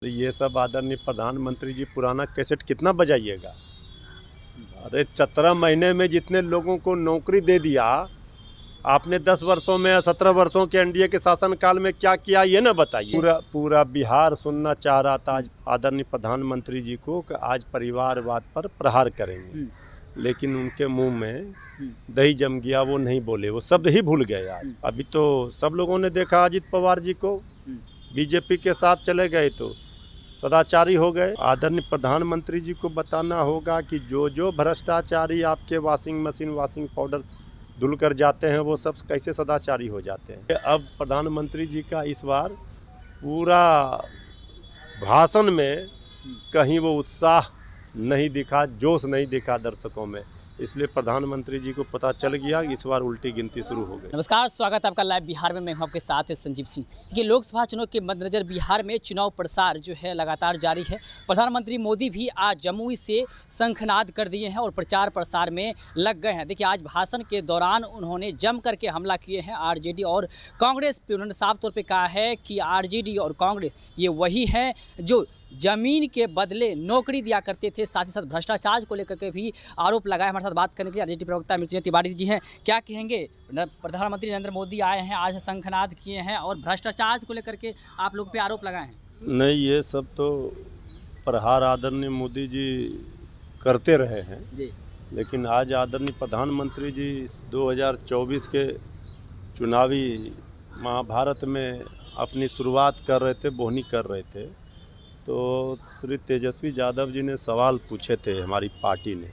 ये सब आदरणीय प्रधानमंत्री जी पुराना कैसेट कितना बजाइएगा। अरे 17 महीने में जितने लोगों को नौकरी दे दिया आपने 10 वर्षों में या 17 वर्षों के एनडीए के शासनकाल में क्या किया ये ना बताइए। पूरा बिहार सुनना चाह रहा था आज आदरणीय प्रधानमंत्री जी को कि आज परिवारवाद पर प्रहार करेंगे, लेकिन उनके मुंह में दही जम गया, वो नहीं बोले, वो शब्द ही भूल गए। आज अभी तो सब लोगों ने देखा अजित पवार जी को बीजेपी के साथ चले गए तो सदाचारी हो गए। आदरणीय प्रधानमंत्री जी को बताना होगा कि जो भ्रष्टाचारी आपके वॉशिंग मशीन वॉशिंग पाउडर धुल कर जाते हैं वो सब कैसे सदाचारी हो जाते हैं। अब प्रधानमंत्री जी का इस बार पूरा भाषण में कहीं वो उत्साह नहीं दिखा, जोश नहीं दिखा दर्शकों में, इसलिए प्रधानमंत्री जी को पता चल गया कि इस बार उल्टी गिनती शुरू हो गई। नमस्कार, स्वागत है आपका लाइव बिहार में। मैं हूं आपके साथ संजीव सिंह। देखिए, लोकसभा चुनाव के मद्देनजर बिहार में चुनाव प्रसार जो है लगातार जारी है। प्रधानमंत्री मोदी भी आज जमुई से शंखनाद कर दिए हैं और प्रचार प्रसार में लग गए हैं। देखिए, आज भाषण के दौरान उन्होंने जम करके हमला किए हैं आरजेडी और कांग्रेस पे। उन्होंने साफ तौर पर कहा है कि आरजेडी और कांग्रेस ये वही है जो जमीन के बदले नौकरी दिया करते थे। साथ ही साथ भ्रष्टाचार को लेकर के भी आरोप लगाए। हमारे साथ बात करने के लिए आरजेडी प्रवक्ता मृत्युंजय तिवारी जी हैं। क्या कहेंगे, प्रधानमंत्री नरेंद्र मोदी आए हैं, आज शंखनाद किए हैं और भ्रष्टाचार को लेकर के आप लोग पे आरोप लगाए हैं? नहीं, ये सब तो प्रहार आदरणीय मोदी जी करते रहे हैं जी, लेकिन आज आदरणीय प्रधानमंत्री जी 2024 के चुनावी महाभारत में अपनी शुरुआत कर रहे थे, बोहनी कर रहे थे, तो श्री तेजस्वी यादव जी ने सवाल पूछे थे हमारी पार्टी ने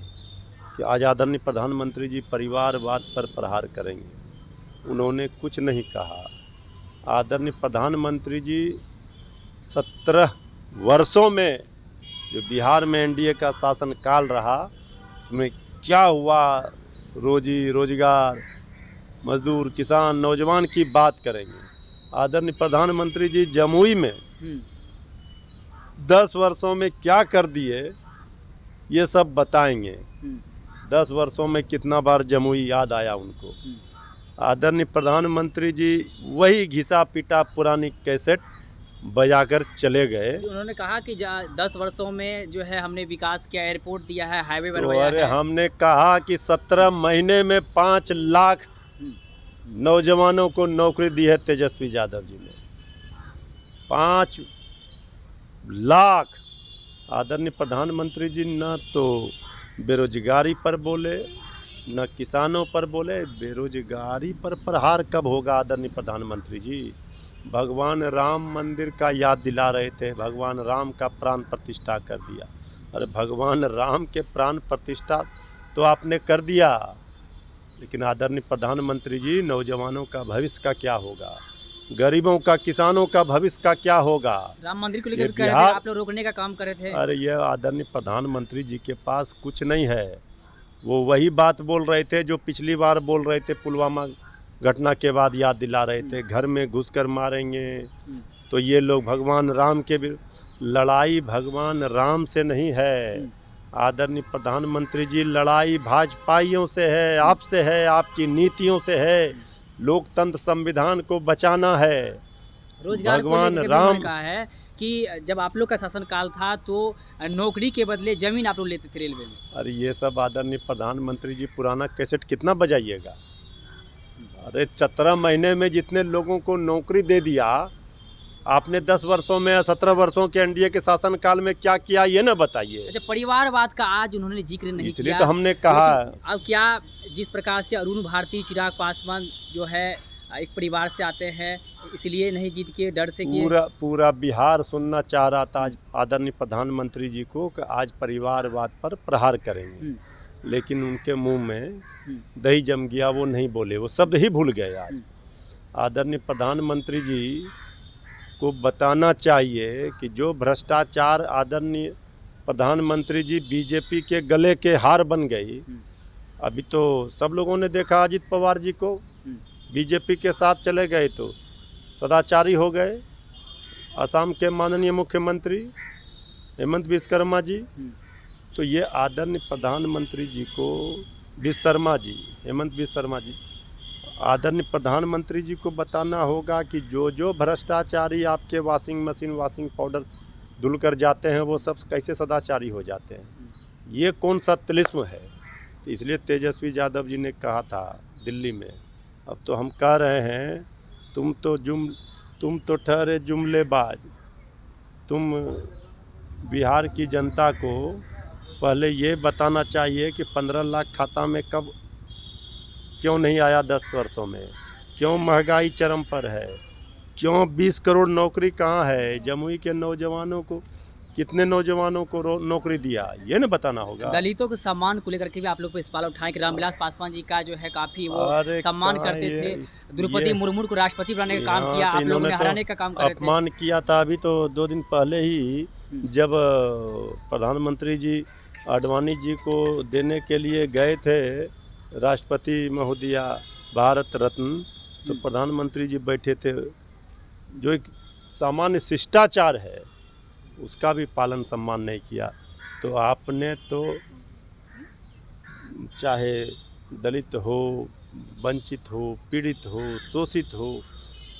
कि आज आदरणीय प्रधानमंत्री जी परिवारवाद पर प्रहार करेंगे। उन्होंने कुछ नहीं कहा। आदरणीय प्रधानमंत्री जी 17 वर्षों में जो बिहार में एनडीए का शासनकाल रहा उसमें क्या हुआ, रोजी रोजगार, मजदूर, किसान, नौजवान की बात करेंगे। आदरणीय प्रधानमंत्री जी जमुई में 10 वर्षों में क्या कर दिए ये सब बताएंगे। 10 वर्षों में कितना बार जमुई याद आया उनको। आदरणीय प्रधानमंत्री जी वही घिसा पिटा पुरानी कैसेट बजाकर चले गए। उन्होंने कहा कि 10 वर्षों में जो है हमने विकास किया, एयरपोर्ट दिया है, हाईवे तो बनवाया अरे है। हमने कहा कि 17 महीने में 5 लाख नौजवानों को नौकरी दी है तेजस्वी यादव जी ने। 5 लाख। आदरणीय प्रधानमंत्री जी न तो बेरोजगारी पर बोले न किसानों पर बोले। बेरोजगारी पर प्रहार कब होगा आदरणीय प्रधानमंत्री जी? भगवान राम मंदिर का याद दिला रहे थे, भगवान राम का प्राण प्रतिष्ठा कर दिया। अरे भगवान राम के प्राण प्रतिष्ठा तो आपने कर दिया, लेकिन आदरणीय प्रधानमंत्री जी नौजवानों का भविष्य का क्या होगा, गरीबों का, किसानों का भविष्य का क्या होगा? राम मंदिर को लेकर कह रहे थे, आप लोग रोकने का काम कर रहे थे। अरे ये आदरणीय प्रधानमंत्री जी के पास कुछ नहीं है। वो वही बात बोल रहे थे जो पिछली बार बोल रहे थे, पुलवामा घटना के बाद याद दिला रहे थे, घर में घुसकर मारेंगे। तो ये लोग भगवान राम के लड़ाई भगवान राम से नहीं है आदरणीय प्रधानमंत्री जी, लड़ाई भाजपाइयों से है, आपसे है, आपकी नीतियों से है। लोकतंत्र संविधान को बचाना है। रोजगार भगवान को लेकर राम कहा है कि जब आप लोग का शासनकाल था तो नौकरी के बदले जमीन आप लोग लेते थे रेलवे में। अरे ये सब आदरणीय प्रधानमंत्री जी पुराना कैसेट कितना बजाइएगा। अरे 17 महीने में जितने लोगों को नौकरी दे दिया आपने 10 वर्षों में या 17 वर्षों के एनडीए के शासनकाल में क्या किया ये ना बताइए। अच्छा, परिवारवाद का आज उन्होंने जिक्र नहीं किया, इसलिए तो हमने कहा। अब क्या जिस प्रकार से अरुण भारती, चिराग पासवान जो है एक परिवार से आते हैं, इसलिए नहीं जीत के डर से किए? पूरा बिहार सुनना चाह रहा था आज आदरणीय प्रधानमंत्री जी को कि आज परिवारवाद पर प्रहार करेंगे, लेकिन उनके मुंह में दही जम गया, वो नहीं बोले, वो शब्द ही भूल गए। आज आदरणीय प्रधानमंत्री जी को बताना चाहिए कि जो भ्रष्टाचार आदरणीय प्रधानमंत्री जी बीजेपी के गले के हार बन गई। अभी तो सब लोगों ने देखा अजित पवार जी को बीजेपी के साथ चले गए तो सदाचारी हो गए। असम के माननीय मुख्यमंत्री हेमंत विश्वकर्मा जी, तो ये आदरणीय प्रधानमंत्री जी को हेमंत विश्व शर्मा जी, आदरणीय प्रधानमंत्री जी को बताना होगा कि जो भ्रष्टाचारी आपके वॉशिंग मशीन वॉशिंग पाउडर धुल कर जाते हैं वो सब कैसे सदाचारी हो जाते हैं? ये कौन सा तिलिस्म है? तो इसलिए तेजस्वी यादव जी ने कहा था दिल्ली में, अब तो हम कह रहे हैं तुम तो ठहरे जुमलेबाज। तुम बिहार की जनता को पहले ये बताना चाहिए कि 15 लाख खाता में कब क्यों नहीं आया 10 वर्षों में? क्यों महंगाई चरम पर है? क्यों 20 करोड़ नौकरी कहाँ है? जमुई के नौजवानों को कितने नौजवानों को नौकरी दिया, ये न बताना होगा। दलितों के सम्मान को लेकर के भी आप लोग पे सवाल उठाएं कि रामविलास पासवान जी का जो है काफी वो अरे सम्मान कहाँ करते ये- थे, द्रौपदी ये- मुर्मू को राष्ट्रपति बनाने का काम यहाँ किया, तो आप लोगों ने इन्होंने तो हराने का काम कर रहे थे। अपमान किया था। अभी तो 2 दिन पहले ही जब प्रधानमंत्री जी आडवाणी जी को देने के लिए गए थे राष्ट्रपति महोदया भारत रत्न, तो प्रधानमंत्री जी बैठे थे। जो एक सामान्य शिष्टाचार है उसका भी पालन सम्मान नहीं किया। तो आपने तो चाहे दलित हो, वंचित हो, पीड़ित हो, शोषित हो,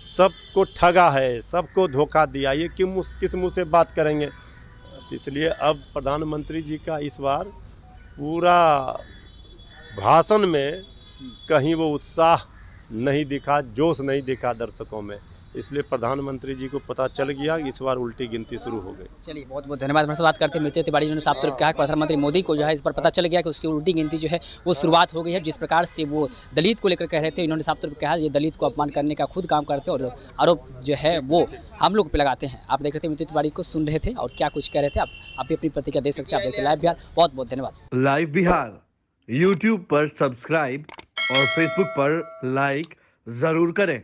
सबको ठगा है, सबको धोखा दिया। ये किस मुँह से बात करेंगे? तो इसलिए अब प्रधानमंत्री जी का इस बार पूरा भाषण में कहीं वो उत्साह नहीं दिखा, जोश नहीं दिखा दर्शकों में। इसलिए प्रधानमंत्री जी को पता चल गया कि इस बार उल्टी गिनती शुरू हो गई। चलिए बहुत बहुत धन्यवाद। हमारे से बात करते हैं मिर्चेट तिवारी जी ने साफ तौर पर कहा कि प्रधानमंत्री मोदी को जो है इस पर पता चल गया कि उसकी उल्टी गिनती जो है वो शुरुआत हो गई है। जिस प्रकार से वो दलित को लेकर कह रहे थे, इन्होंने साफ तौर पर कहा ये दलित को अपमान करने का खुद काम करते हैं और आरोप जो है वो हम लोग पे लगाते हैं। आप देख रहे थे मिर्चेट तिवारी को सुन रहे थे और क्या कुछ कह रहे थे, आप भी अपनी प्रतिक्रिया दे सकते हैं। आप देखते लाइव बिहार। बहुत बहुत धन्यवाद। लाइव बिहार यूट्यूब पर सब्सक्राइब और फेसबुक पर लाइक जरूर करें।